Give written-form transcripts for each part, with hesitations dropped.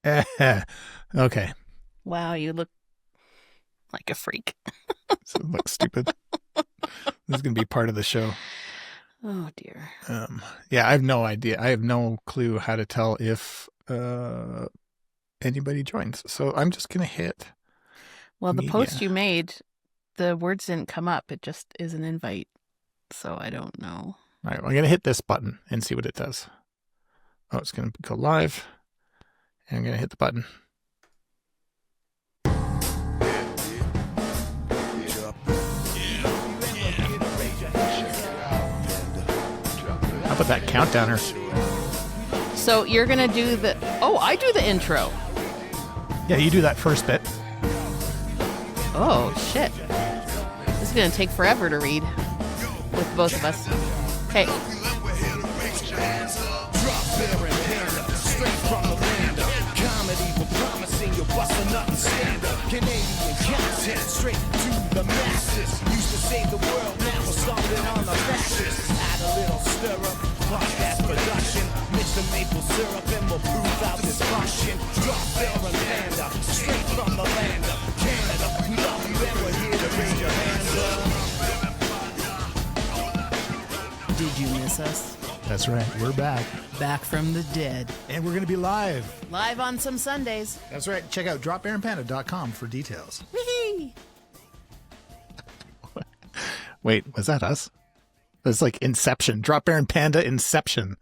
Okay. Wow, you look like a freak. So it looks stupid. This is going to be part of the show. Oh, dear. Yeah, I have no idea. I have no clue how to tell if anybody joins. So I'm just going to hit Well, the media. post you made, the words didn't come up. It just is an invite. So I don't know. All right, I'm going to hit this button and see what it does. Oh, it's going to go live. And I'm going to hit the button. How about that countdowner? So you're going to do the... Oh, I do the intro. Yeah, you do that first bit. Oh, shit. This is going to take forever to read with both of us. Okay. Dropbear and Panda, straight from the land of comedy. We're promising you'll bust a nut and stand up. Canadian content, straight to the masses. Used to save the world, now we're stomping on the fascists. Add a little stirrup, podcast production. Mix the maple syrup and we'll prove out this function. Dropbear and Panda, straight from the land of Canada. We love you and we're here to raise your hands up. Did you miss us? That's right. We're back. Back from the dead. And we're going to be live. Live on some Sundays. That's right. Check out dropbearandpanda.com for details. Whee! Wait, was that us? It's like Inception. Dropbear and Panda Inception.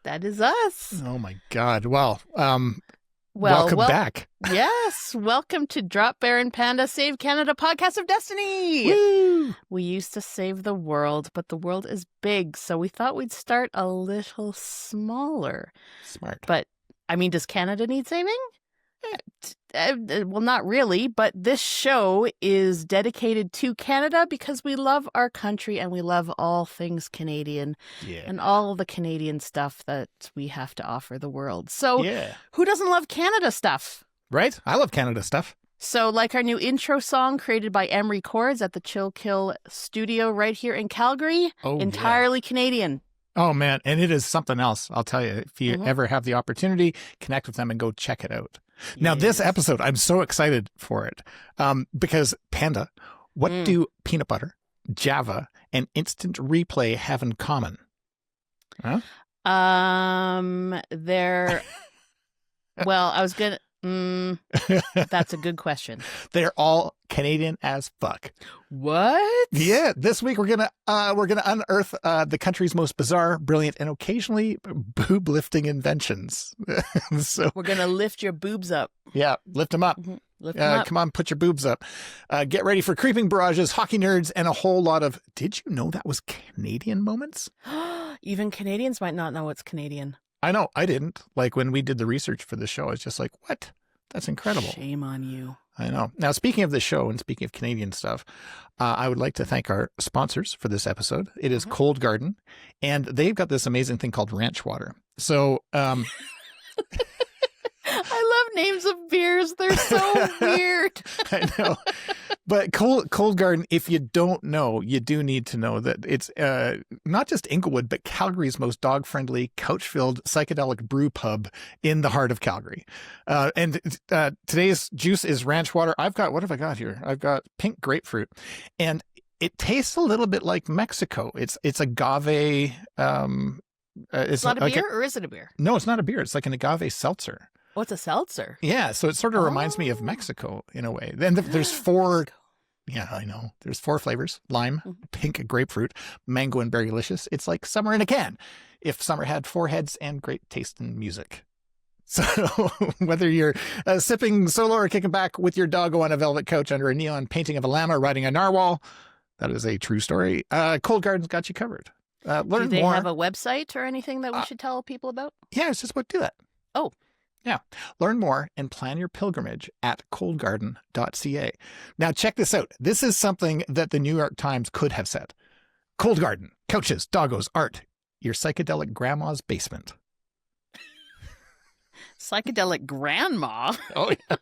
That is us. Oh, my God. Well, welcome back. Yes. Welcome to Dropbear and Panda Save Canada Podcast of Destiny. Woo! We used to save the world, but the world is big, so we thought we'd start a little smaller. Smart. But, I mean, does Canada need saving? Well, not really, but this show is dedicated to Canada because we love our country and we love all things Canadian and all the Canadian stuff that we have to offer the world. So who doesn't love Canada stuff? Right? I love Canada stuff. So like our new intro song created by Emery Chords at the Chill Kill studio right here in Calgary, entirely Canadian. Oh, man. And it is something else. I'll tell you, if you ever have the opportunity, connect with them and go check it out. Now, this episode, I'm so excited for it because Panda, what do peanut butter, Java, and instant replay have in common? Huh? They're, well, I was going to, that's a good question. They're all Canadian as fuck. What? Yeah, this week we're gonna unearth the country's most bizarre, brilliant, and occasionally boob-lifting inventions. So we're gonna lift your boobs up. Yeah, lift them up. Lift them up. Come on, put your boobs up. Get ready for creeping barrages, hockey nerds, and a whole lot of. Did you know that was Canadian moments? Even Canadians might not know what's Canadian. I know, I didn't. Like when we did the research for the show, I was just like, what? That's incredible. Shame on you. I know. Now, speaking of the show and speaking of Canadian stuff, I would like to thank our sponsors for this episode. It is Cold Garden, and they've got this amazing thing called ranch water. So, I love names of beers. They're so weird. I know. But Cold Garden, if you don't know, you do need to know that it's not just Inglewood, but Calgary's most dog-friendly, couch-filled, psychedelic brew pub in the heart of Calgary. And today's juice is ranch water. What have I got here? I've got pink grapefruit. And it tastes a little bit like Mexico. It's agave. It's not a beer, or is it a beer? No, it's not a beer. It's like an agave seltzer. Oh, it's a seltzer. Yeah, so it sort of reminds me of Mexico in a way. Then there's four. Yeah, I know. There's 4 flavors: lime, pink grapefruit, mango, and berrylicious. It's like summer in a can. If summer had 4 heads and great taste in music. So whether you're sipping solo or kicking back with your doggo on a velvet couch under a neon painting of a llama riding a narwhal, that is a true story. Cold Garden's got you covered. Learn more. Do they have a website or anything that we should tell people about? Yeah, it's just about to do that. Oh. Yeah. Learn more and plan your pilgrimage at coldgarden.ca. Now, check this out. This is something that the New York Times could have said. Cold Garden, couches, doggos, art, your psychedelic grandma's basement. Psychedelic grandma? Oh, yeah.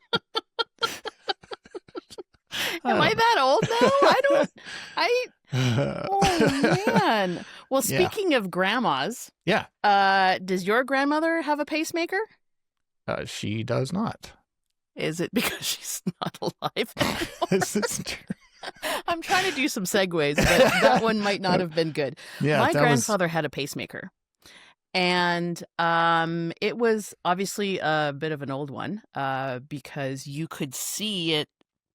Am I that old now? Oh, man. Well, speaking of grandmas. Yeah. Does your grandmother have a pacemaker? She does not. Is it because she's not alive anymore? This is true. I'm trying to do some segues, but that one might not have been good. Yeah, My grandfather had a pacemaker. And it was obviously a bit of an old one because you could see it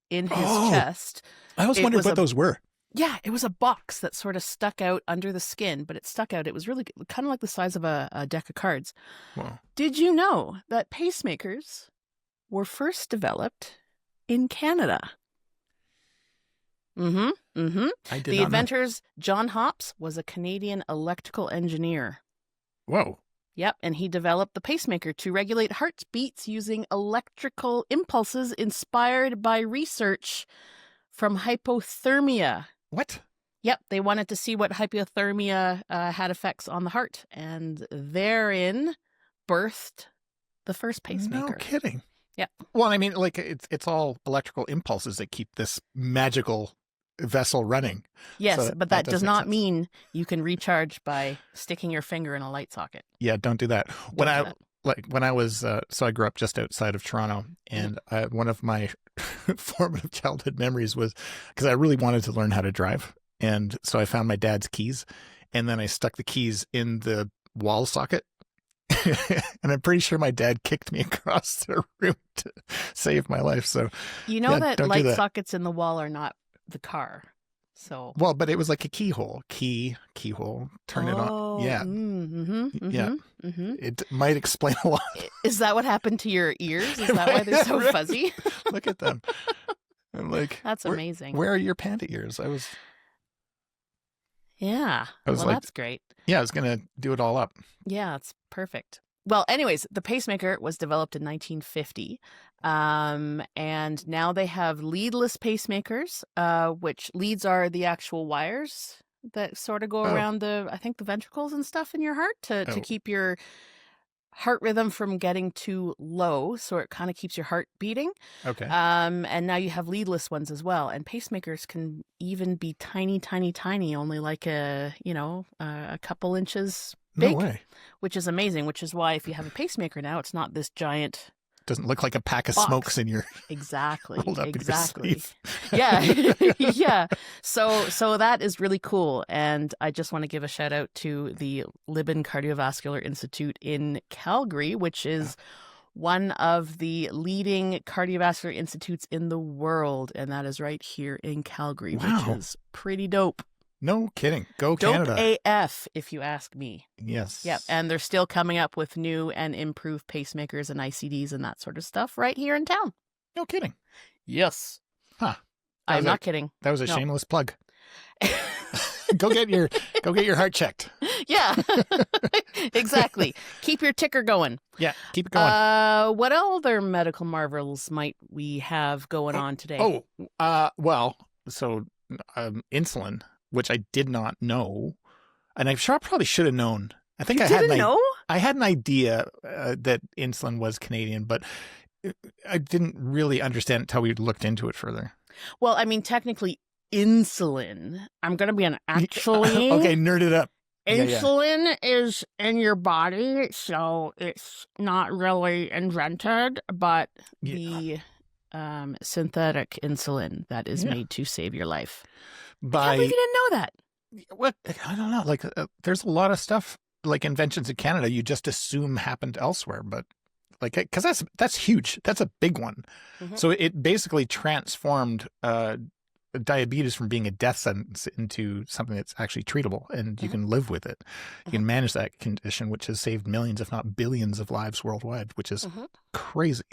in his chest. I always wondered what those were. Yeah, it was a box that sort of stuck out under the skin, but it stuck out. It was really kind of like the size of a deck of cards. Wow. Did you know that pacemakers were first developed in Canada? Mm-hmm. Mm-hmm. I did The not inventors, John Hops, was a Canadian electrical engineer. Whoa. Yep, and he developed the pacemaker to regulate heartbeats using electrical impulses inspired by research from hypothermia. What? Yep, they wanted to see what hypothermia had effects on the heart, and therein birthed the first pacemaker. No kidding. Yeah. Well, I mean, like it's all electrical impulses that keep this magical vessel running. Yes, So but that does make not sense. mean you can recharge by sticking your finger in a light socket. Yeah, don't do that. Don't do that. When I was so I grew up just outside of Toronto, and one of my formative childhood memories was because I really wanted to learn how to drive, and so I found my dad's keys, and then I stuck the keys in the wall socket. And I'm pretty sure my dad kicked me across the room to save my life. So You know that don't do light that. sockets in the wall are not the car. So Well, but it was like a keyhole, keyhole, turn it on. Yeah. Yeah. Mm-hmm. It might explain a lot. Is that what happened to your ears? Is that why they're so Right. fuzzy? Look at them. I'm like, That's amazing. Where are your panda ears? I was Yeah. I was Well, like- that's great. I was going to do it all up. Yeah, it's perfect. Well, anyways, the pacemaker was developed in 1950. And now they have leadless pacemakers, which leads are the actual wires that sort of go around I think the ventricles and stuff in your heart to keep your heart rhythm from getting too low. So it kind of keeps your heart beating. Okay. And now you have leadless ones as well. And pacemakers can even be tiny, tiny, tiny, only like a couple inches big, No way. which is amazing, which is why if you have a pacemaker now, it's not this giant. Doesn't look like a pack of Box. smokes in your Exactly. rolled up Exactly. in your sleeve. Yeah. Yeah. So that is really cool. And I just want to give a shout out to the Libin Cardiovascular Institute in Calgary, which is one of the leading cardiovascular institutes in the world. And that is right here in Calgary, Wow. which is pretty dope. No kidding. Go Dope Canada. AF, if you ask me. Yes. Yep. And they're still coming up with new and improved pacemakers and ICDs and that sort of stuff right here in town. No kidding. Yes. Huh. I'm not kidding. That was a No. shameless plug. Go get your heart checked. Yeah. Exactly. Keep your ticker going. Yeah, keep it going. What other medical marvels might we have going on today? Well, so insulin, which I did not know, and I'm sure I probably should have known. I think You I had didn't know? I had an idea that insulin was Canadian, but I didn't really understand it until we looked into it further. Well, I mean, technically, insulin. I'm going to be an actually. Okay, nerd it up. Insulin is in your body, so it's not really invented, but the synthetic insulin that is made to save your life. I can't believe you didn't know that. What? I don't know. Like, there's a lot of stuff like inventions in Canada you just assume happened elsewhere, but like, because that's huge. That's a big one. Mhm. So it basically transformed diabetes from being a death sentence into something that's actually treatable, and you can live with it. You can manage that condition, which has saved millions, if not billions, of lives worldwide, which is crazy.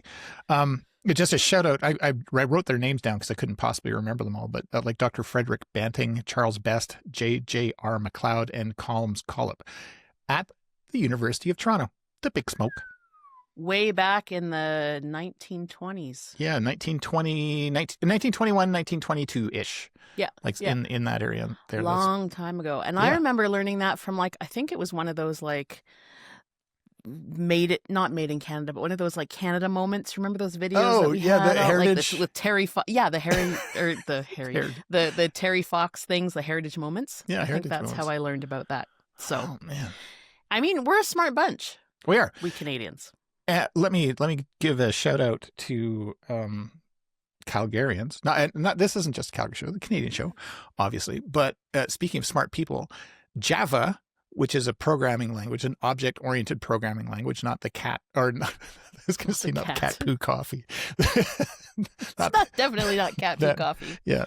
Just a shout out. I wrote their names down because I couldn't possibly remember them all, but like Dr. Frederick Banting, Charles Best, J.J.R. McLeod, and Colms Collip at the University of Toronto, the Big Smoke. Way back in the 1920s. Yeah, 1921, 1922-ish. Yeah. Like yeah. in that area there. Long time ago. And I remember learning that from I think it was one of those not made in Canada, but one of those Canada moments. Remember those videos? That we had the heritage with Terry the Terry Fox things, the heritage moments. Yeah, I think heritage that's moments. how I learned about that. So, oh man, I mean, we're a smart bunch. we are. We Canadians. Let me give a shout out to Calgarians. Not this isn't just a Calgary show, the Canadian show, obviously. But speaking of smart people, Java, which is a programming language, an object-oriented programming language, not the cat or not, I was going to say not the cat poo coffee. Definitely not cat poo coffee. Yeah,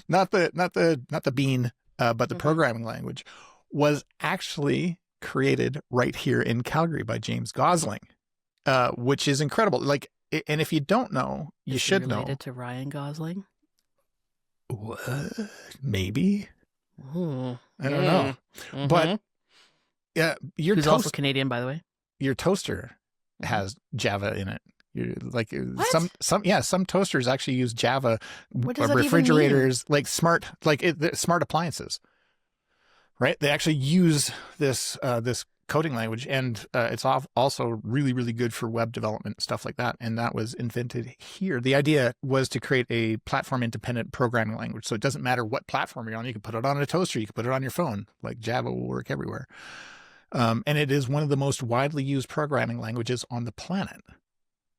not the bean, but the programming language was actually created right here in Calgary by James Gosling, which is incredible. Like, and if you don't know, you should know. Related to Ryan Gosling? What? Maybe. Ooh. I don't know. But yeah, who's also Canadian, by the way. Your toaster has Java in it. You're like some toasters actually use Java. What does that refrigerators even mean? Like smart appliances. Right? They actually use this coding language, and it's also really, really good for web development and stuff like that. And that was invented here. The idea was to create a platform-independent programming language, so it doesn't matter what platform you're on. You can put it on a toaster, you can put it on your phone. Like Java will work everywhere. And it is one of the most widely used programming languages on the planet.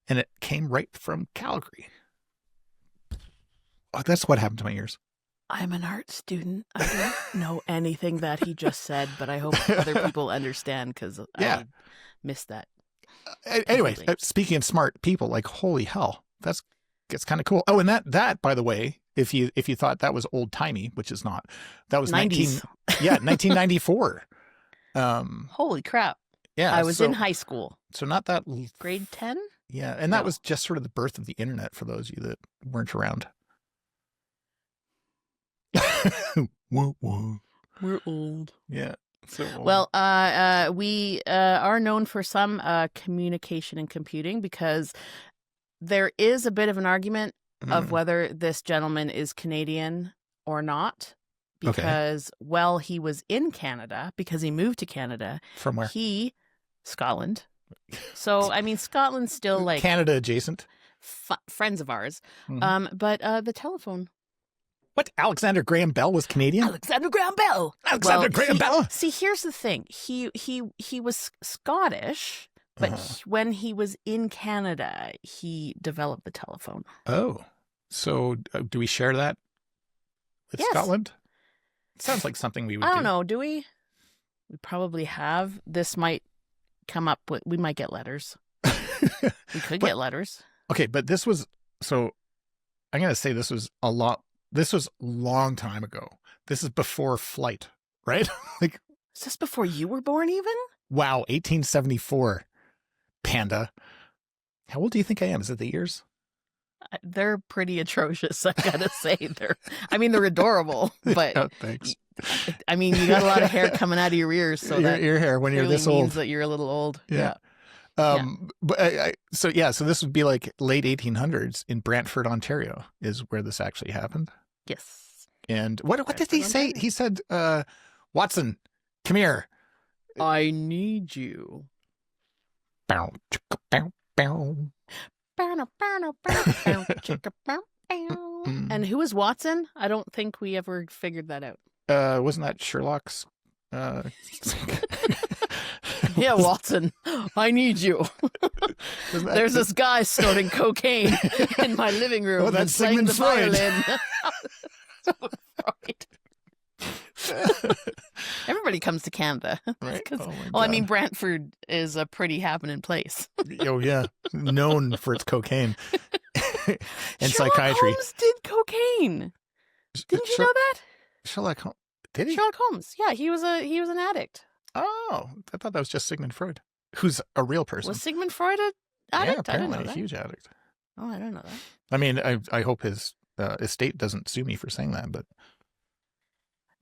And it came right from Calgary. Oh, that's what happened to my ears. I'm an art student. I don't know anything that he just said, but I hope other people understand because I missed that. Anyway, speaking of smart people, like holy hell, that's kind of cool. Oh, and that by the way, if you thought that was old timey, which is not, that was 90s. 1994. Holy crap! Yeah, I was in high school, so not that grade 10. Yeah, and that was just sort of the birth of the internet for those of you that weren't around. We're old. Yeah. So old. Well, we are known for some communication and computing because there is a bit of an argument of whether this gentleman is Canadian or not. Because while he was in Canada, because he moved to Canada. From where? Scotland. So, I mean, Scotland's still like Canada adjacent. Friends of ours. But the telephone. What? Alexander Graham Bell was Canadian? Alexander Graham Bell. Graham Bell. See, here's the thing. He was Scottish, but when he was in Canada, he developed the telephone. Oh, so do we share that with Scotland? It sounds like something we would do. I don't know. Do we? We probably have. This might come up with. We might get letters. We could get letters. Okay, but this was so. I'm gonna say this was a lot. This was a long time ago. This is before flight, right? Like, is this before you were born even? Wow, 1874. Panda. How old do you think I am? Is it the years? They're pretty atrocious, I gotta say. They're adorable, but oh, thanks. I mean, you got a lot of hair coming out of your ears, so your ear hair when you're this old means that you're a little old. Yeah. But so this would be like late 1800s in Brantford, Ontario, is where this actually happened. Yes. And what did he say? He said, "Watson, come here. I need you." Bow, chicka, bow, bow. And who is Watson? I don't think we ever figured that out. Wasn't that Sherlock's? Yeah, Watson, I need you. There's this guy snorting cocaine in my living room. Oh, that's Sigmund the Freud. Violin. Everybody comes to Canada. Right? I mean, Brantford is a pretty happening place. Oh, yeah. Known for its cocaine and Sherlock psychiatry. Holmes did cocaine. Didn't you know that? Sherlock Holmes. Did he? Sherlock Holmes. Yeah, he was an addict. Oh, I thought that was just Sigmund Freud, who's a real person. Was Sigmund Freud an addict? Yeah, apparently I didn't know that. A huge addict. Oh, I don't know that. I mean, I hope his estate doesn't sue me for saying that, but.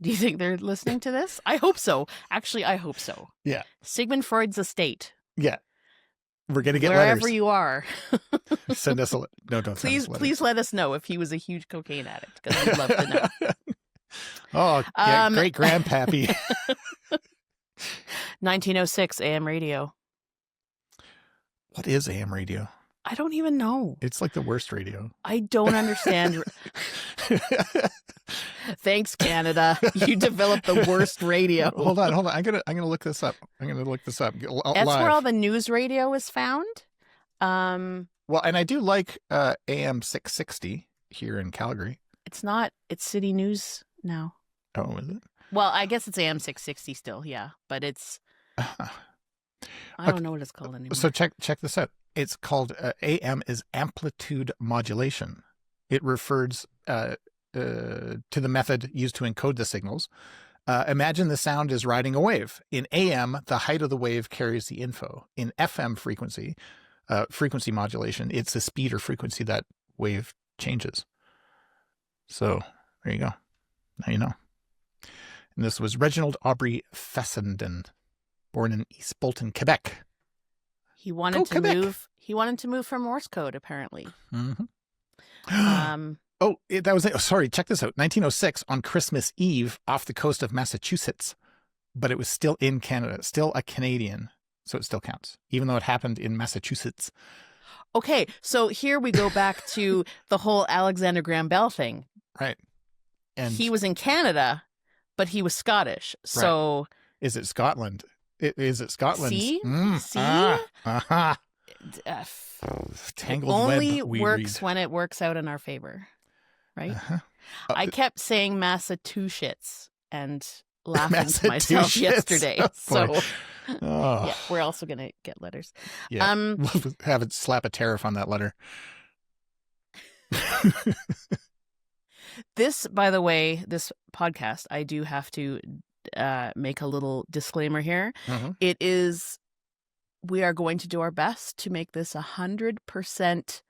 Do you think they're listening to this? I hope so. Actually, I hope so. Yeah. Sigmund Freud's estate. Yeah. We're going to get wherever letters. you are. Send us a letter. No, don't send us a letter. Please let us know if he was a huge cocaine addict, because I'd love to know. Oh, yeah, great grandpappy. 1906 AM radio. What is AM radio? I don't even know. It's like the worst radio. I don't understand. Thanks, Canada. You developed the worst radio. Hold on. I'm gonna look this up. That's where all the news radio is found. Well, and I do like AM 660 here in Calgary. It's not. It's City News now. Oh, is it? Well, I guess it's AM 660 still, yeah. But it's... I don't know what it's called anymore. So check this out. It's called AM is amplitude modulation. It refers to the method used to encode the signals. Imagine the sound is riding a wave. In AM, the height of the wave carries the info. In FM frequency modulation, it's the speed or frequency that wave changes. So there you go. Now you know. And this was Reginald Aubrey Fessenden, born in East Bolton, Quebec. He wanted to Quebec. move. He wanted to move from Morse code, apparently. Mm-hmm. That was it. Oh, sorry, check this out. 1906 on Christmas Eve off the coast of Massachusetts, but it was still in Canada, still a Canadian, so it still counts, even though it happened in Massachusetts. Okay, so here we go back to the whole Alexander Graham Bell thing. Right. And he was in Canada, but he was Scottish. So is it Scotland? Is it Scotland? See? See? Tangled only web we works read. when it works out in our favor, right? I kept saying Massachusetts and laughing to myself yesterday. So yeah, we're also going to get letters. Yeah. We'll have it slap a tariff on that letter. This, by the way, this podcast, I do have to make a little disclaimer here. Mm-hmm. It is, we are going to do our best to make this 100%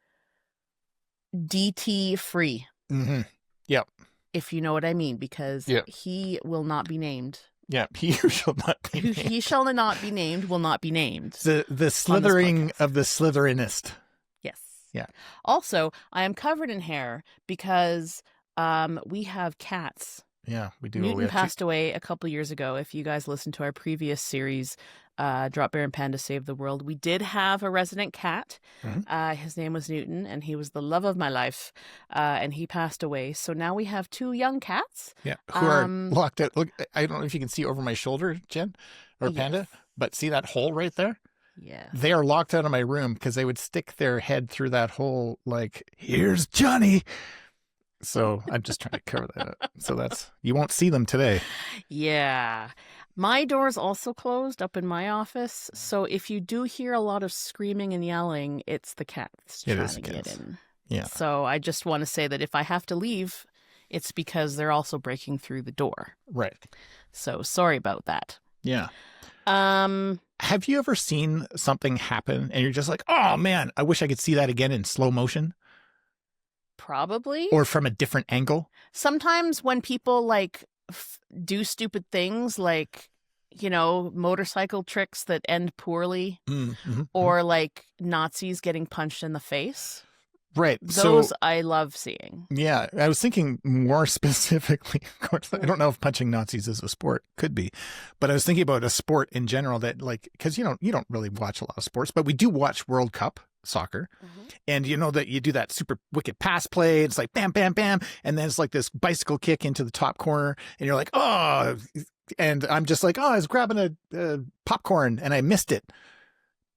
DT free. Mm-hmm. Yep. If you know what I mean, because he will not be named. Yeah, he shall not be named. He shall not be named, will not be named. The slithering of the slitherinist. Yes. Yeah. Also, I am covered in hair because we have cats. Yeah, we do. Newton passed away a couple years ago. If you guys listened to our previous series, Dropbear and Panda Save the World, we did have a resident cat. Mm-hmm. His name was Newton, and he was the love of my life, and he passed away. So now we have 2 young cats. Yeah, who are locked out. Look, I don't know if you can see over my shoulder, Jen, or Panda, but see that hole right there? Yeah. They are locked out of my room because they would stick their head through that hole like, here's Johnny. So I'm just trying to cover that up. So you won't see them today. Yeah. My door's also closed up in my office. So if you do hear a lot of screaming and yelling, it's the cats trying to get in. Yeah. So I just want to say that if I have to leave, it's because they're also breaking through the door. Right. So sorry about that. Yeah. Have you ever seen something happen and you're just like, oh man, I wish I could see that again in slow motion? Probably. Or from a different angle? Sometimes when people like do stupid things like, motorcycle tricks that end poorly, or like Nazis getting punched in the face. Right. Those I love seeing. Yeah. I was thinking more specifically, of course, I don't know if punching Nazis is a sport. Could be. But I was thinking about a sport in general that because you don't really watch a lot of sports, but we do watch World Cup soccer. Mm-hmm. And you know that you do that super wicked pass play. It's like bam, bam, bam. And then it's like this bicycle kick into the top corner. And you're like, oh, and I'm just like, oh, I was grabbing a popcorn and I missed it.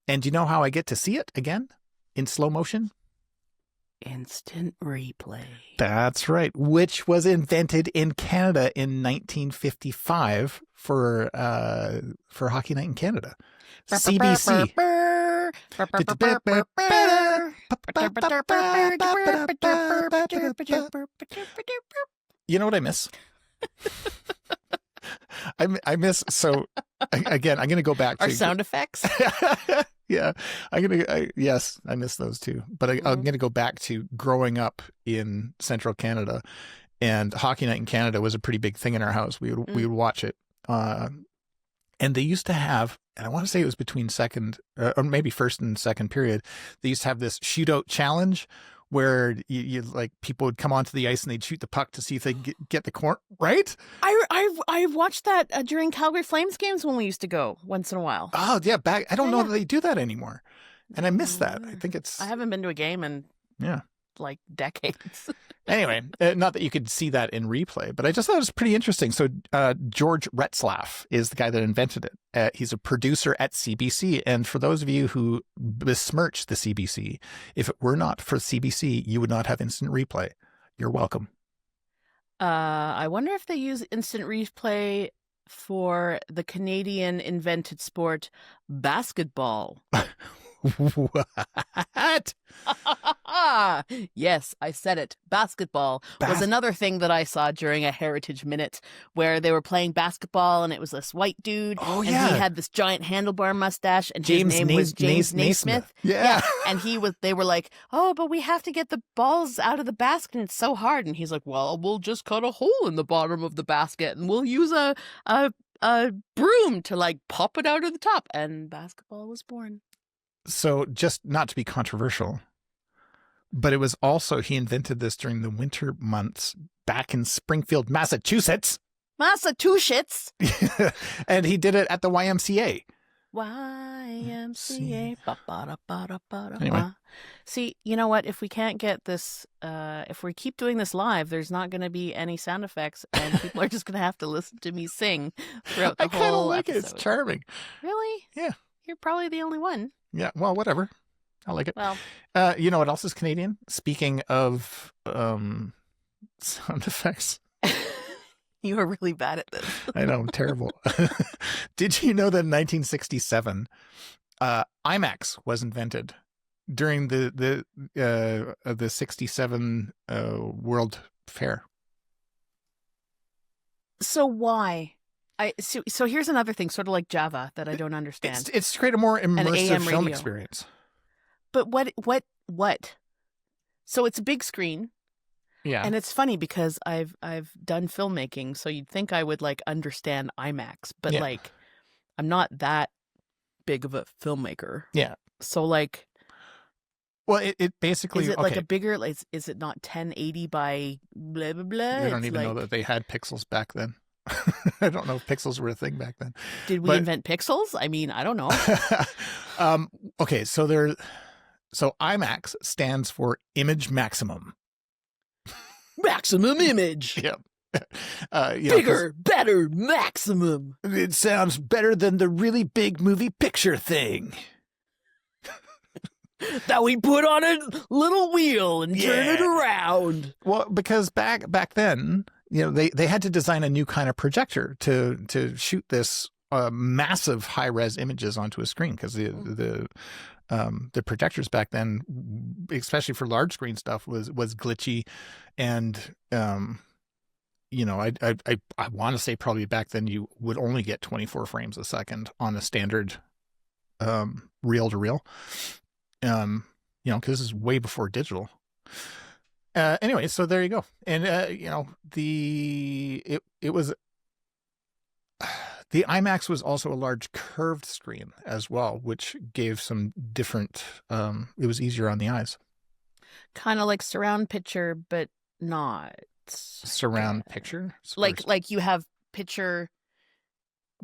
And you know how I get to see it again in slow motion? Instant replay. That's right. Which was invented in Canada in 1955 for Hockey Night in Canada. CBC. You know what I miss? I miss, so again, I'm going to go back to our sound effects. Yeah, yes, I miss those too. But I'm going to go back to growing up in Central Canada, and Hockey Night in Canada was a pretty big thing in our house. We would watch it, and they used to have, and I want to say it was between second or maybe first and second period. They used to have this shootout challenge where you like people would come onto the ice and they'd shoot the puck to see if they get the corner right. I watched that during Calgary Flames games when we used to go once in a while. Oh yeah, I don't know that they do that anymore, and I miss that. I think I haven't been to a game and like decades. Anyway, not that you could see that in replay, but I just thought it was pretty interesting. So George Retzlaff is the guy that invented it. He's a producer at CBC. And for those of you who besmirch the CBC, if it were not for CBC, you would not have instant replay. You're welcome. I wonder if they use instant replay for the Canadian invented sport basketball. What? Yes, I said it. Basketball was another thing that I saw during a Heritage Minute where they were playing basketball and it was this white dude. Oh, and yeah. he had this giant handlebar mustache and his name was James Naismith. Yeah. And they were like, oh, but we have to get the balls out of the basket and it's so hard. And he's like, well, we'll just cut a hole in the bottom of the basket and we'll use a broom to like pop it out of the top. And basketball was born. So just not to be controversial, but it was also, he invented this during the winter months back in Springfield, Massachusetts. Massachusetts. And he did it at the YMCA. YMCA. Anyway. See, you know what? If we can't get this, if we keep doing this live, there's not going to be any sound effects, and people are just going to have to listen to me sing throughout the I kind of whole like episode. it. It's charming. Really? Yeah. You're probably the only one. Yeah. Well, whatever. I like it. Well, you know what else is Canadian? Speaking of sound effects. you are really bad at this. I know, I'm terrible. Did you know that in 1967, IMAX was invented during the 67 World Fair? So why? So here's another thing, sort of like Java, that I don't understand. It's to create a more immersive AM film radio. experience. But what? So it's a big screen. Yeah. And it's funny because I've done filmmaking, so you'd think I would like understand IMAX, but Yeah. like I'm not that big of a filmmaker. Yeah. So like, Well, it basically is it okay. like a bigger? Like, is it not 1080 by blah blah blah? We don't It's even know like- that they had pixels back then. I don't know if pixels were a thing back then. Did we but- invent pixels? I mean, I don't know. Okay, so IMAX stands for Image Maximum. Maximum image. Yep. You know, Bigger, better, maximum. 'cause it sounds better than the really big movie picture thing. That we put on a little wheel and turn it Yeah. around. Well, because back then, you know, they had to design a new kind of projector to shoot this massive high res images onto a screen, because the projectors back then, especially for large screen stuff, was glitchy, and you know, I want to say probably back then you would only get 24 frames a second on a standard reel to reel, you know, because this is way before digital. Anyway, so there you go. And you know, it was the IMAX was also a large curved screen as well, which gave some different, it was easier on the eyes. Kind of like surround picture, but not. Surround picture? Like you have picture.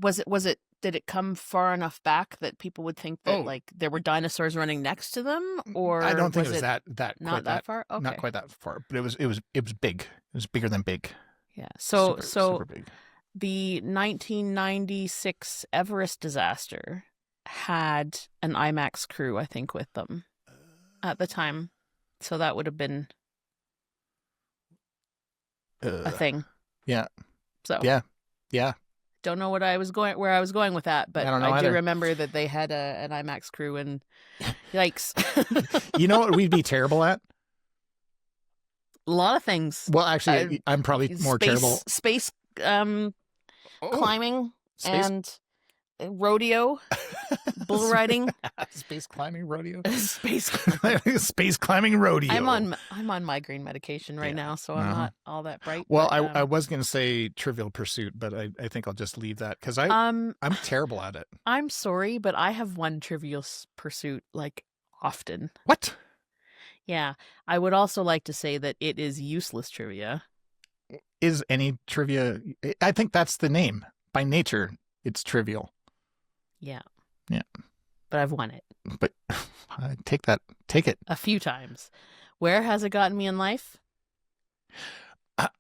Was it did it come far enough back that people would think that like there were dinosaurs running next to them, or I don't think it was it that not that far? Okay. Not quite that far, but it was big. It was bigger than big. Yeah. So Super big. The 1996 Everest disaster had an IMAX crew, I think, with them at the time. So that would have been a thing. Yeah. So Yeah. don't know where I was going with that, but I don't know I do either. remember that they had an IMAX crew, and yikes. You know what we'd be terrible at? A lot of things. Well, actually, I'm probably more terrible. Space Oh, climbing space- and rodeo, bull riding, Space climbing rodeo. space. Space climbing rodeo. I'm on migraine medication right now, so I'm not all that bright. Well, but, I was going to say Trivial Pursuit, but I think I'll just leave that because I'm terrible at it. I'm sorry, but I have won Trivial Pursuit like often. What? Yeah, I would also like to say that it is useless trivia. Is any trivia? I think that's the name. By nature, it's trivial. Yeah. Yeah. But I've won it But take it. a few times. Where has it gotten me in life?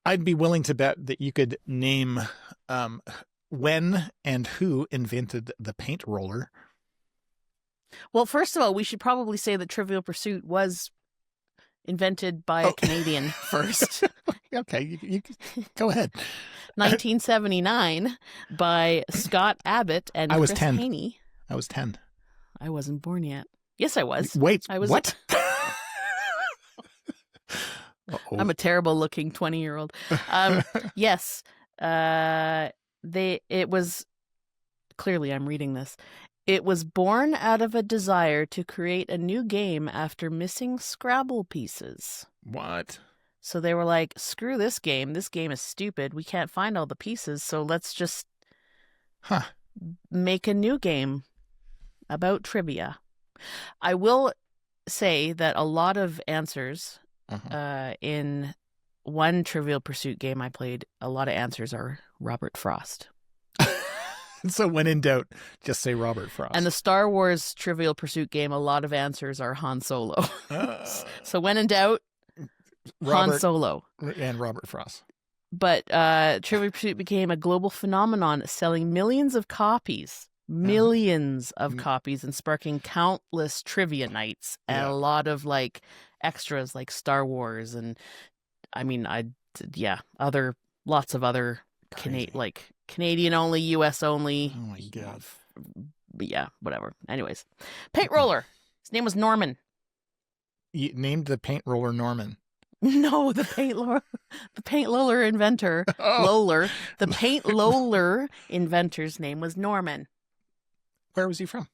I'd be willing to bet that you could name when and who invented the paint roller. Well, first of all, we should probably say that Trivial Pursuit was invented by a Canadian first. Okay, you go ahead. 1979 by Scott Abbott and I was Chris 10. Haney. I was 10. I wasn't born yet. Yes, I was. Wait, I was. what? I'm a terrible looking 20-year-old. Yes. It was clearly I'm reading this. It was born out of a desire to create a new game after missing Scrabble pieces. What? So they were like, screw this game. This game is stupid. We can't find all the pieces. So let's just make a new game about trivia. I will say that a lot of answers in one Trivial Pursuit game I played, a lot of answers are Robert Frost. So when in doubt, just say Robert Frost. And the Star Wars Trivial Pursuit game, a lot of answers are Han Solo. So when in doubt, Han Solo. And Robert Frost. But Trivial Pursuit became a global phenomenon, selling millions of copies. Millions of copies and sparking countless trivia nights and a lot of like extras like Star Wars and lots of other Canadian only, US only. Oh my God. Yeah, whatever. Anyways, paint roller. His name was Norman. You named the paint roller Norman. No, the paint roller inventor, Loller. The paint roller inventor's name was Norman. Where was he from?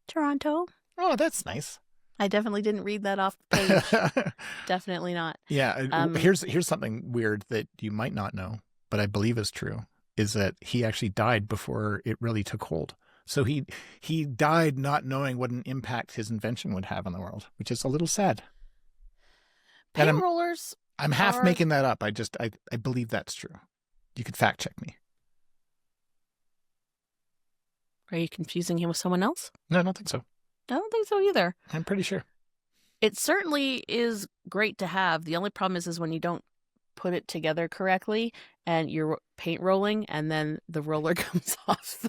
Toronto. Oh, that's nice. I definitely didn't read that off the page. Definitely not. Yeah. Here's something weird that you might not know, but I believe is true, is that he actually died before it really took hold. So he died not knowing what an impact his invention would have on the world, which is a little sad. Paint rollers. I'm half making that up. I believe that's true. You could fact check me. Are you confusing him with someone else? No, I don't think so. I don't think so either. I'm pretty sure. It certainly is great to have. The only problem is when you don't put it together correctly and you're paint rolling and then the roller comes off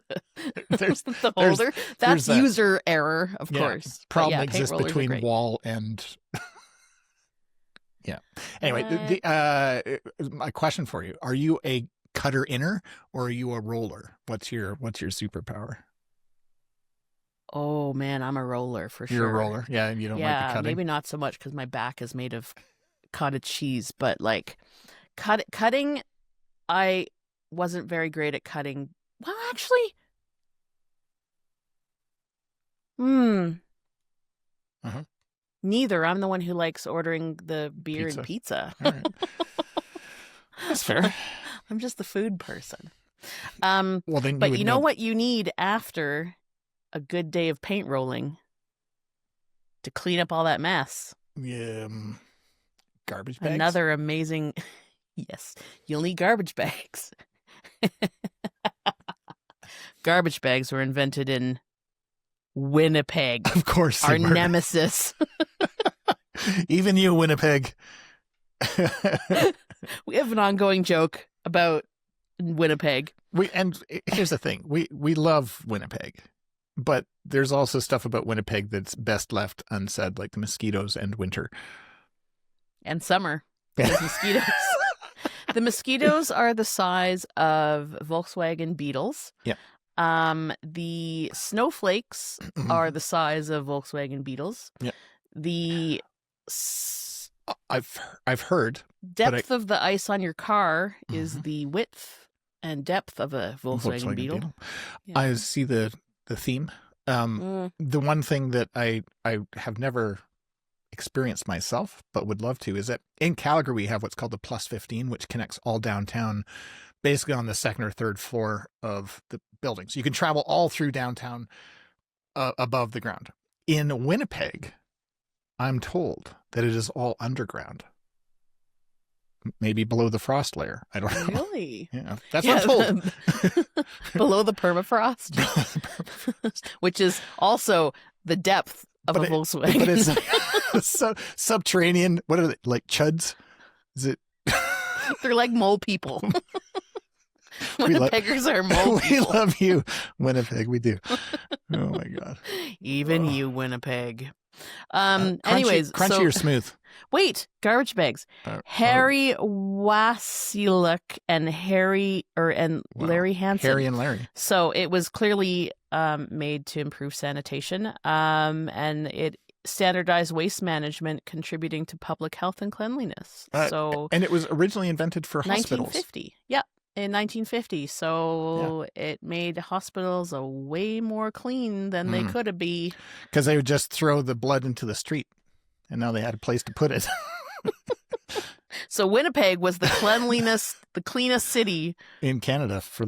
the holder. That's user error, of course. Problem exists between wall and... Yeah. Anyway, my question for you: are you a cutter inner or are you a roller? What's your superpower? Oh man, I'm a roller for sure. You're a roller, yeah. You don't like the cutting. Maybe not so much because my back is made of cottage cheese, but like cutting, I wasn't very great at cutting. Well, actually, neither. I'm the one who likes ordering the beer and pizza. All right. That's fair. I'm just the food person. Well, then but you know what you need after a good day of paint rolling to clean up all that mess? Yeah, garbage bags. Another amazing. Yes, you'll need garbage bags. Garbage bags were invented in Winnipeg. Of course, our nemesis. Even you, Winnipeg. We have an ongoing joke about Winnipeg. And here's the thing: we love Winnipeg, but there's also stuff about Winnipeg that's best left unsaid, like the mosquitoes and winter and summer. There's mosquitoes. The mosquitoes are the size of Volkswagen Beetles. Yeah. The snowflakes are the size of Volkswagen Beetles. Yeah. I've heard depth of the ice on your car is the width and depth of a Volkswagen Beetle. Yeah. I see the theme. The one thing that I have never experienced myself, but would love to, is that in Calgary we have what's called the Plus 15, which connects all downtown, basically on the second or third floor of the buildings. You can travel all through downtown above the ground. In Winnipeg, I'm told that it is all underground. Maybe below the frost layer. I don't know. Really? Yeah, that's what I'm told. Below the permafrost, which is also the depth of a Volkswagen. But it's subterranean. What are they, like chuds? Is it? They're like mole people. Winnipeggers are mole we people. love you, Winnipeg. We do. Oh my God. Even you, Winnipeg. Crunchy, crunchy or smooth? Wait, garbage bags. Harry Wasiluk and Larry Hansen. Harry and Larry. So it was clearly made to improve sanitation, and it standardized waste management, contributing to public health and cleanliness. And it was originally invented for hospitals. 1950. Yeah. In 1950, so it made hospitals a way more clean than they could be. Because they would just throw the blood into the street, and now they had a place to put it. So Winnipeg was the cleanest city in Canada for a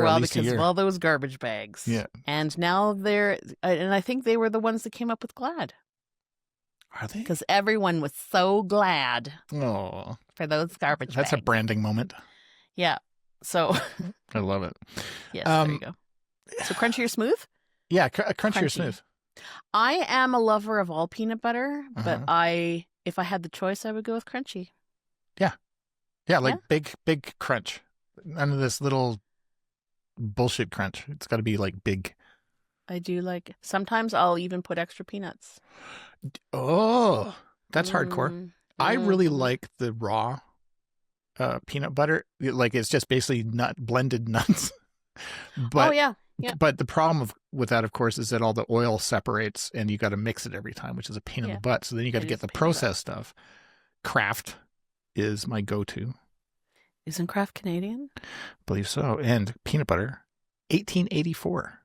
while because of all those garbage bags. Yeah, and now and I think they were the ones that came up with Glad. Are they? Because everyone was so glad. Oh, for those garbage bags. That's a branding moment. Yeah. So I love it. Yes, there you go. So crunchy or smooth? Yeah, crunchy or smooth. I am a lover of all peanut butter, but if I had the choice, I would go with crunchy. Yeah. Yeah, like big crunch. None of this little bullshit crunch. It's got to be like big. I do like. Sometimes I'll even put extra peanuts. Oh, that's hardcore. I really like the raw peanut butter. Like it's just basically blended nuts. But, yeah. But the problem with that, of course, is that all the oil separates and you got to mix it every time, which is a pain in the butt. So then you got to get the processed stuff. Kraft is my go-to. Isn't Kraft Canadian? I believe so. And peanut butter, 1884.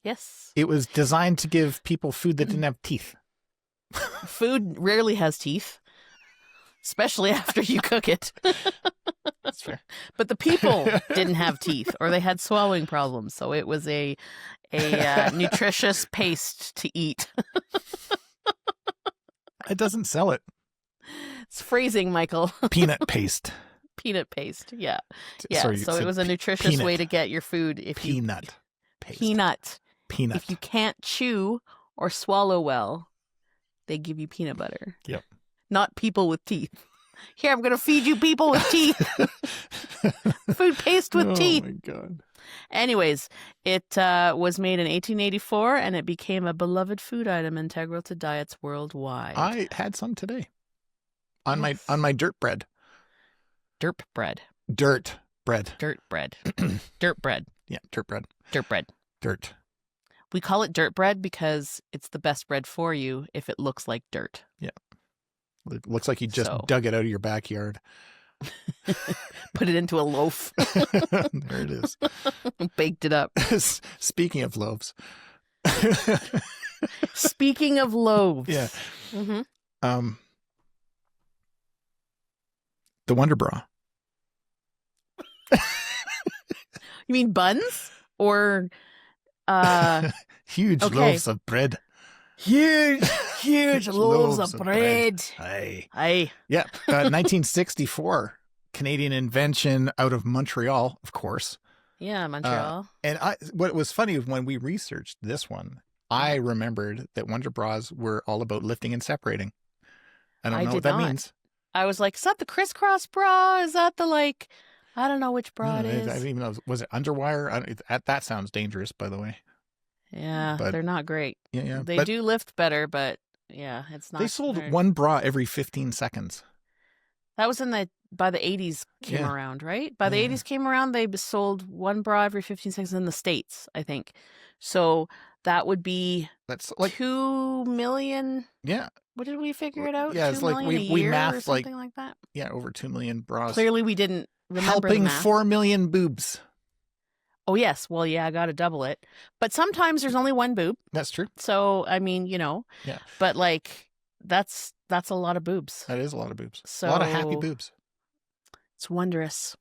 Yes. It was designed to give people food that didn't have teeth. Food rarely has teeth. Especially after you cook it. That's fair. But the people didn't have teeth, or they had swallowing problems, so it was a nutritious paste to eat. It doesn't sell it. It's phrasing, Michael. Peanut paste. Peanut paste, yeah. Sorry, so it was a nutritious way to get your food. Peanut. Peanut. If you can't chew or swallow well, they give you peanut butter. Yep. Not people with teeth. Here, I'm going to feed you people with teeth. Food paste with teeth. Oh, my God. Anyways, it was made in 1884, and it became a beloved food item integral to diets worldwide. I had some today on my dirt bread. Derp bread. Dirt bread. Dirt bread. Dirt bread. Yeah, dirt bread. Dirt bread. Dirt. We call it dirt bread because it's the best bread for you if it looks like dirt. Yeah. It looks like you just dug it out of your backyard. Put it into a loaf. There it is. Baked it up. Speaking of loaves. Speaking of loaves. Yeah. The Wonder Bra. You mean buns? Or huge loaves of bread. Huge loaves of bread. Aye. Yeah. 1964, Canadian invention out of Montreal, of course. Yeah, Montreal. And what was funny when we researched this one, I remembered that Wonder Bras were all about lifting and separating. I don't know what that means. I was like, is that the crisscross bra? Is that the I don't know which bra it is. I didn't even know. Was it underwire? That sounds dangerous, by the way. Yeah, but they're not great. Yeah. They do lift better, but yeah, it's not. They sold one bra every 15 seconds. That was by the 80s came around, right? By the 80s came around, they sold one bra every 15 seconds in the States, I think. So that would be that's like 2 million. Yeah. What did we figure it out? Yeah, it's like we mathed something like that. Yeah, over 2 million bras. Clearly, we didn't remember helping the math. 4 million boobs. Oh, yes. Well, yeah, I got to double it. But sometimes there's only one boob. That's true. So, I mean, Yeah. But that's a lot of boobs. That is a lot of boobs. So, a lot of happy boobs. It's wondrous.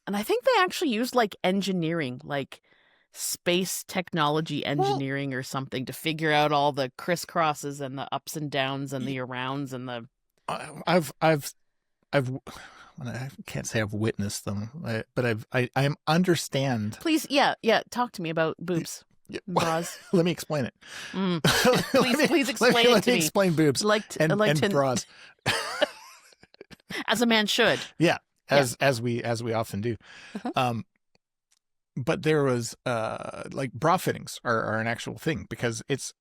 And I think they actually used engineering, space technology engineering or something to figure out all the crisscrosses and the ups and downs and the arounds and the. I can't say I've witnessed them, but I understand. Please, yeah, talk to me about boobs. Bras. Let me explain it. Please explain it to Let me me. explain boobs and bras. As a man should. Yeah, as we often do. But there was like bra fittings are an actual thing because it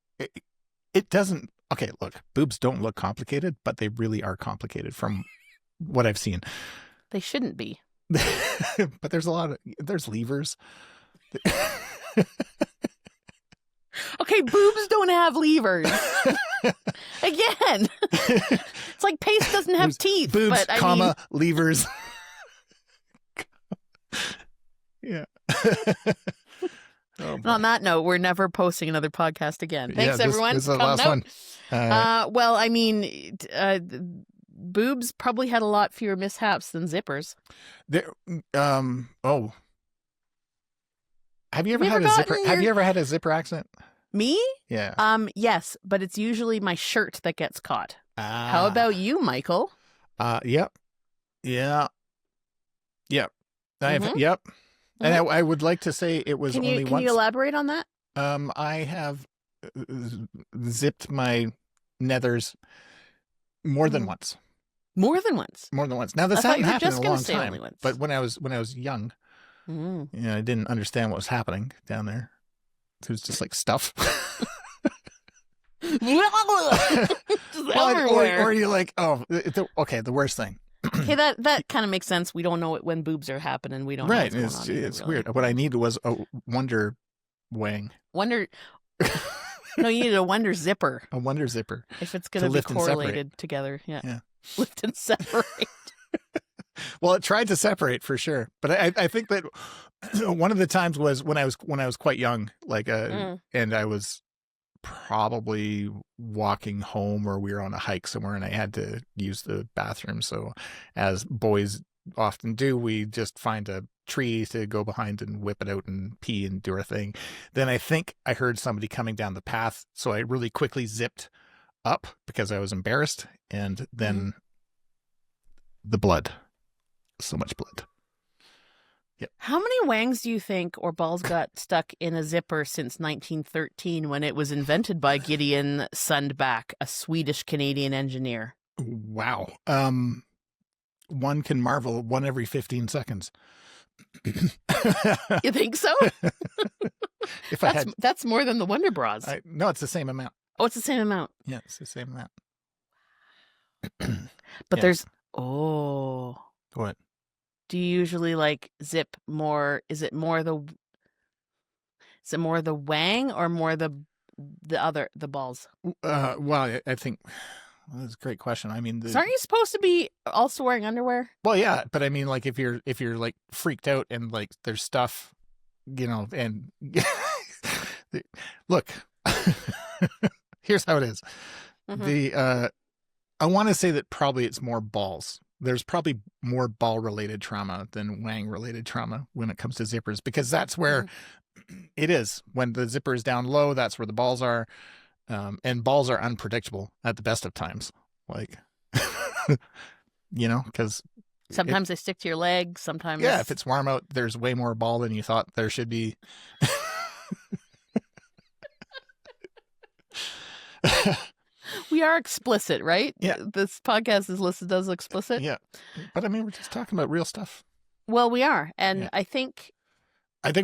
doesn't. Okay, look, boobs don't look complicated, but they really are complicated from what I've seen. They shouldn't be. But there's levers. Okay, boobs don't have levers. Again, it's like paste doesn't have There's teeth. Boobs, but levers. Yeah. And on that note, we're never posting another podcast again. Thanks, everyone. This is the last one. Well, I mean, boobs probably had a lot fewer mishaps than zippers. Have you ever had a zipper? Have you ever had a zipper accident? Me? Yeah. Yes, but it's usually my shirt that gets caught. How about you, Michael? Yep. Yeah. Yep. Mm-hmm. Yep. And I would like to say it was only once. Can you elaborate on that? I have zipped my nethers more than once. More than once. More than once. Now this hadn't happened in a long time. Only once. But when I was young, I didn't understand what was happening down there. It was just like stuff. Just everywhere. Or you're like, okay, the worst thing. Okay, that kind of makes sense. We don't know it when boobs are happening. We don't know what's going on. It's weird. What I needed was a wonder wang. No, you needed a wonder zipper. A wonder zipper. If it's going to be correlated together. Yeah. Lift and separate. Well, it tried to separate for sure, but I think that one of the times was when I was quite young, like and I was probably walking home or we were on a hike somewhere and I had to use the bathroom. So as boys often do, we just find a tree to go behind and whip it out and pee and do our thing. Then I think I heard somebody coming down the path. So I really quickly zipped up because I was embarrassed. And then the blood, so much blood. Yep. How many wangs do you think or balls got stuck in a zipper since 1913 when it was invented by Gideon Sundback, a Swedish-Canadian engineer? Wow. One can marvel, one every 15 seconds. You think so? That's more than the Wonder Bras. No, it's the same amount. Oh, it's the same amount. Yeah, it's the same amount. But there's... Oh. What? Do you usually like zip more? Is it more the wang or more the balls? Well, I think that's a great question. I mean, aren't you supposed to be also wearing underwear? Well, yeah, but I mean, like if you're like freaked out and like there's stuff, and look, here's how it is. I want to say that probably it's more balls. There's probably more ball-related trauma than wang-related trauma when it comes to zippers, because that's where it is. When the zipper is down low, that's where the balls are. And balls are unpredictable at the best of times. Like, because... Sometimes they stick to your leg, sometimes... Yeah, if it's warm out, there's way more ball than you thought there should be. We are explicit, right? Yeah. This podcast is listed as explicit. Yeah. But I mean, we're just talking about real stuff. Well, we are. And I think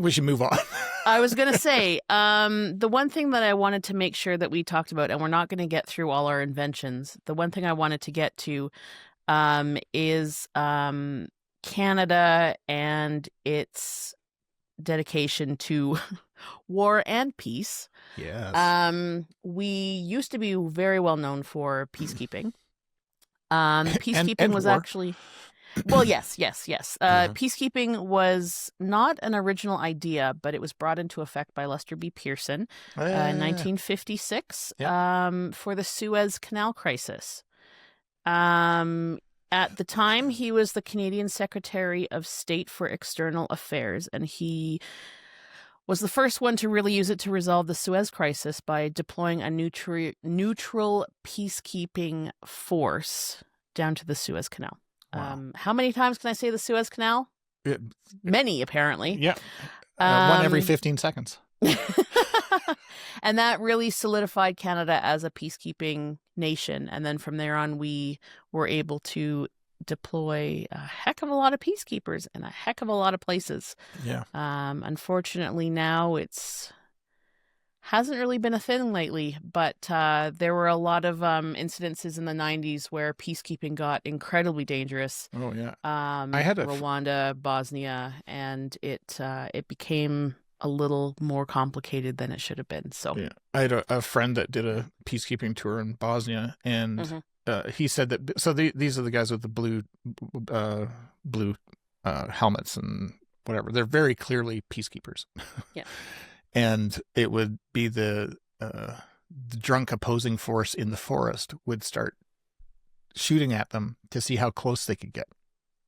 we should move on. I was going to say, the one thing that I wanted to make sure that we talked about, and we're not going to get through all our inventions. The one thing I wanted to get to is Canada and its dedication to war and peace. Yes. We used to be very well known for peacekeeping. Peacekeeping and was war. Actually, well, yes. Peacekeeping was not an original idea, but it was brought into effect by Lester B. Pearson in 1956 for the Suez Canal crisis. At the time, he was the Canadian Secretary of State for External Affairs, and he was the first one to really use it to resolve the Suez crisis by deploying a neutral peacekeeping force down to the Suez Canal. Wow. How many times can I say the Suez Canal? Many, apparently. Yeah. One every 15 seconds. And that really solidified Canada as a peacekeeping nation. And then from there on, we were able to deploy a heck of a lot of peacekeepers in a heck of a lot of places. Yeah. Unfortunately, now hasn't really been a thing lately, but there were a lot of incidences in the 90s where peacekeeping got incredibly dangerous. Oh, yeah. I had Rwanda, Bosnia, and it became a little more complicated than it should have been. So yeah. I had a friend that did a peacekeeping tour in Bosnia, and he said that. So these are the guys with the blue helmets and whatever. They're very clearly peacekeepers. Yeah. And it would be the drunk opposing force in the forest would start shooting at them to see how close they could get.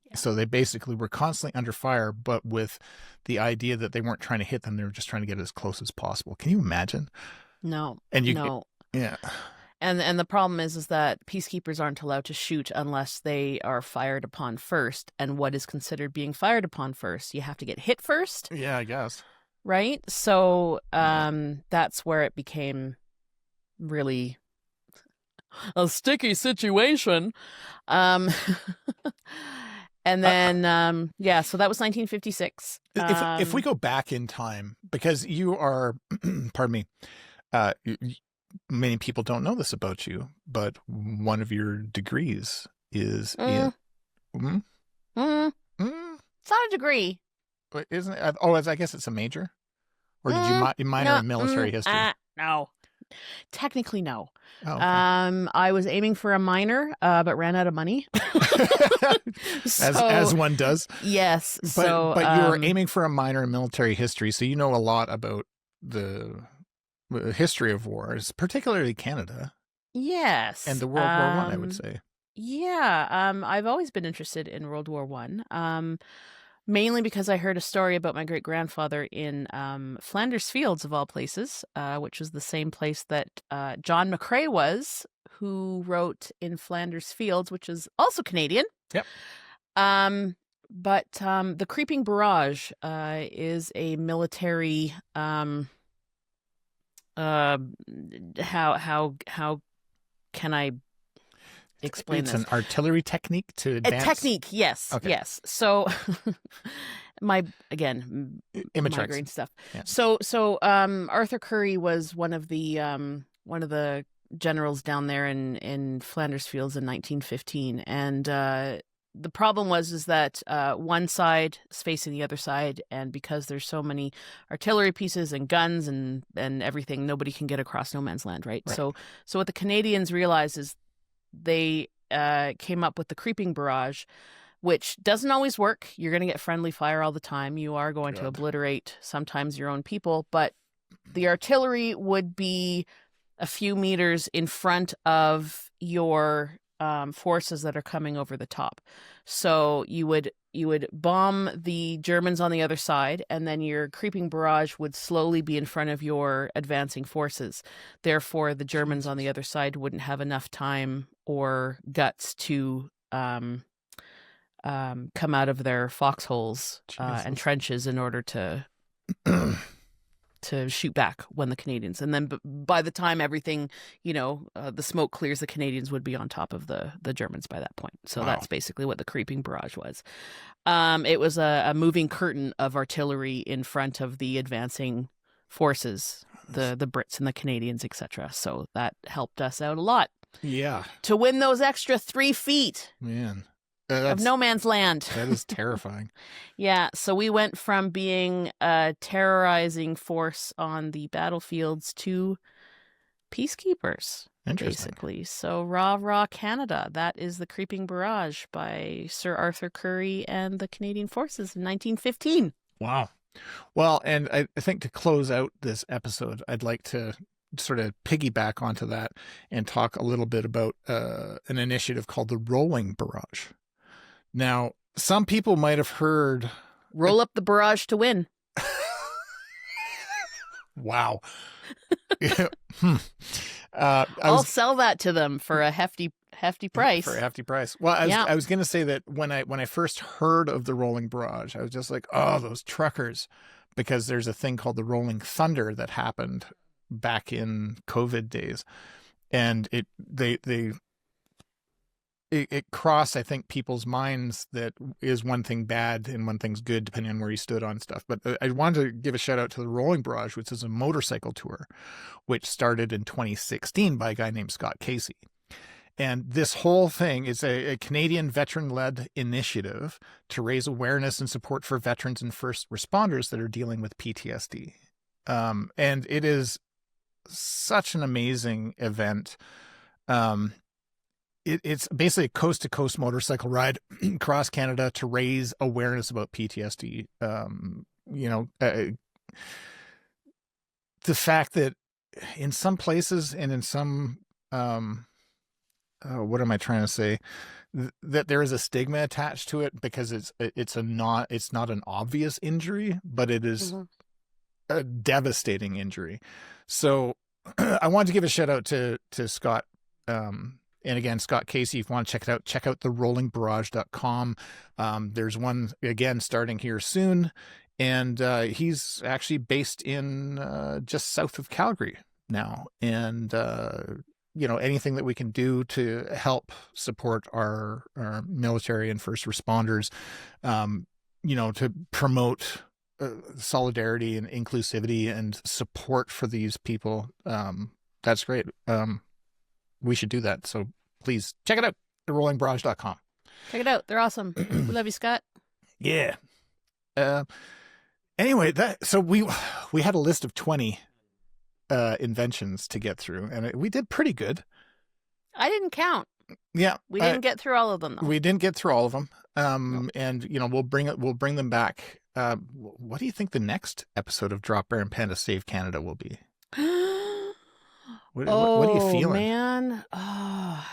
Yeah. So they basically were constantly under fire, but with the idea that they weren't trying to hit them, they were just trying to get as close as possible. Can you imagine? No. And no. Yeah. And the problem is that peacekeepers aren't allowed to shoot unless they are fired upon first. And what is considered being fired upon first? You have to get hit first? Yeah, I guess. Right? So that's where it became really a sticky situation. And then, so that was 1956. If we go back in time, because you are, pardon me, many people don't know this about you, but one of your degrees is in... It's not a degree. Isn't it? Oh, I guess it's a major? Or did you minor in military history? No. Technically, no. Oh, okay. I was aiming for a minor, but ran out of money. As one does. Yes. But you were aiming for a minor in military history, so you know a lot about the history of wars, particularly Canada. Yes. And the World War I, I would say. Yeah. I've always been interested in World War I. Mainly because I heard a story about my great-grandfather in Flanders Fields, of all places, which was the same place that John McCrae was, who wrote In Flanders Fields, which is also Canadian. Yep. But the Creeping Barrage is a military... how can I explain it's this? An artillery technique to advance? A technique, yes. Okay. Yes. So migraine stuff. Yeah. So Arthur Currie was one of the generals down there in Flanders Fields in 1915, and the problem was that one side is facing the other side, and because there's so many artillery pieces and guns and everything, nobody can get across no man's land, right? So what the Canadians realized is they came up with the Creeping Barrage, which doesn't always work. You're going to get friendly fire all the time. You are going to obliterate sometimes your own people, but the artillery would be a few meters in front of your forces that are coming over the top. So you would bomb the Germans on the other side, and then your Creeping Barrage would slowly be in front of your advancing forces. Therefore, the Germans on the other side wouldn't have enough time or guts to come out of their foxholes and trenches in order to shoot back when the Canadians, and then by the time everything, the smoke clears, the Canadians would be on top of the Germans by that point. So that's basically what the Creeping Barrage was. It was a moving curtain of artillery in front of the advancing forces, the Brits and the Canadians, etc. So that helped us out a lot. Yeah. To win those extra 3 feet. Man. Of no man's land. That is terrifying. Yeah, so we went from being a terrorizing force on the battlefields to peacekeepers, basically. So rah, Canada. That is the Creeping Barrage by Sir Arthur Currie and the Canadian Forces in 1915. Wow. Well, and I think to close out this episode, I'd like to sort of piggyback onto that and talk a little bit about an initiative called the Rolling Barrage. Now, some people might have heard... Roll up the barrage to win. Wow. I'll sell that to them for a hefty price. For a hefty price. Well, I was going to say that when I first heard of the Rolling Barrage, I was just like, oh, those truckers. Because there's a thing called the Rolling Thunder that happened back in COVID days, and it crossed, I think, people's minds that is one thing bad and one thing's good depending on where you stood on stuff. But I wanted to give a shout out to the Rolling Barrage, which is a motorcycle tour, which started in 2016 by a guy named Scott Casey. And this whole thing is a Canadian veteran-led initiative to raise awareness and support for veterans and first responders that are dealing with PTSD. And it is such an amazing event. It's basically a coast-to-coast motorcycle ride across Canada to raise awareness about PTSD. The fact that in some places and in some... what am I trying to say? That there is a stigma attached to it because it's not an obvious injury, but it is a devastating injury. So I wanted to give a shout out to Scott. And again, Scott Casey, if you want to check it out, check out therollingbarrage.com. There's one again starting here soon. And he's actually based in just south of Calgary now. And anything that we can do to help support our military and first responders, to promote solidarity and inclusivity and support for these people. That's great. We should do that. So please check it out. TheRollingBarrage.com. Check it out. They're awesome. We love you, Scott. Yeah. Anyway, so we had a list of 20 inventions to get through, and we did pretty good. I didn't count. Yeah, we didn't get through all of them, though. We didn't get through all of them. And we'll bring them back. What do you think the next episode of Dropbear and Panda Save Canada will be? What are you feeling, man? Oh,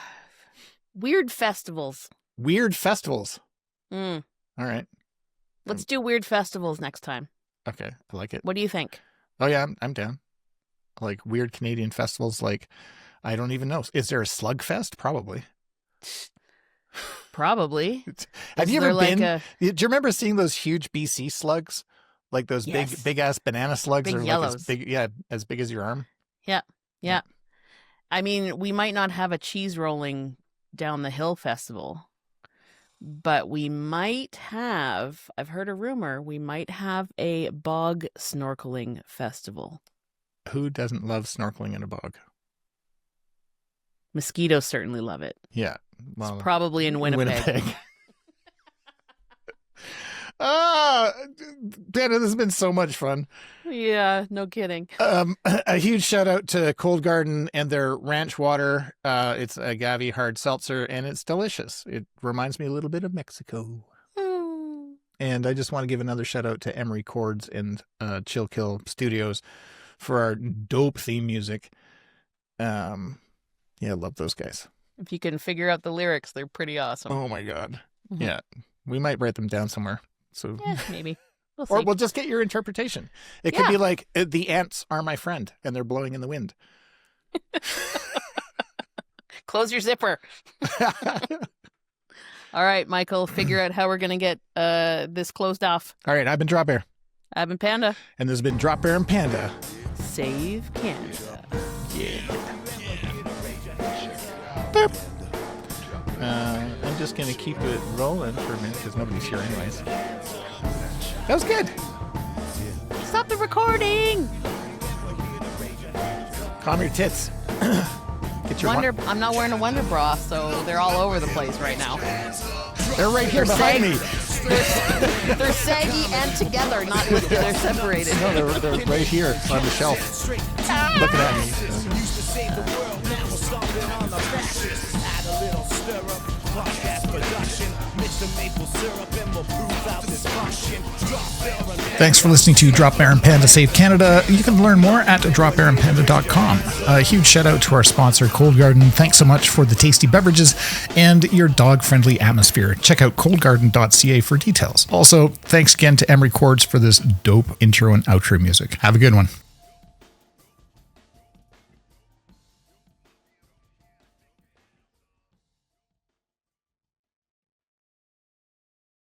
weird festivals. Weird festivals. All right, let's do weird festivals next time. Okay, I like it. What do you think? Oh yeah, I'm down. Like weird Canadian festivals, like I don't even know. Is there a Slugfest? Probably. Probably. Have you ever been? Do you remember seeing those huge BC slugs? Like those big ass banana slugs, big or yellows. Like as big as your arm. Yeah. I mean, we might not have a cheese rolling down the hill festival, but we might have. I've heard a rumor we might have a bog snorkeling festival. Who doesn't love snorkeling in a bog? Mosquitoes certainly love it. Yeah. Well, it's probably in Winnipeg. Panda, this has been so much fun. Yeah, no kidding. A huge shout out to Cold Garden and their ranch water. It's agave hard seltzer, and it's delicious. It reminds me a little bit of Mexico. And I just want to give another shout out to Emery Chords and Chill Kill Studios for our dope theme music. I love those guys. If you can figure out the lyrics, they're pretty awesome. Oh my God. Mm-hmm. Yeah. We might write them down somewhere. So maybe. Or we'll just get your interpretation. It could be like, the ants are my friend and they're blowing in the wind. Close your zipper. All right, Michael, figure out how we're going to get this closed off. All right, I've been Dropbear. I've been Panda. And this has been Dropbear and Panda. Save Canada. Yeah. Boop. I'm just going to keep it rolling for a minute because nobody's here anyways. That was good. Stop the recording. Calm your tits. Get your I'm not wearing a Wonder Bra, so they're all over the place right now. They're right here behind me. They're saggy and together, not they're separated. No, they're right here on the shelf. Looking at me. Thanks for listening to Dropbear and Panda Save Canada. You can learn more at dropbearandpanda.com. A huge shout out to our sponsor, Cold Garden. Thanks so much for the tasty beverages and your dog-friendly atmosphere. Check out coldgarden.ca for details. Also, thanks again to Emery Chords for this dope intro and outro music. Have a good one.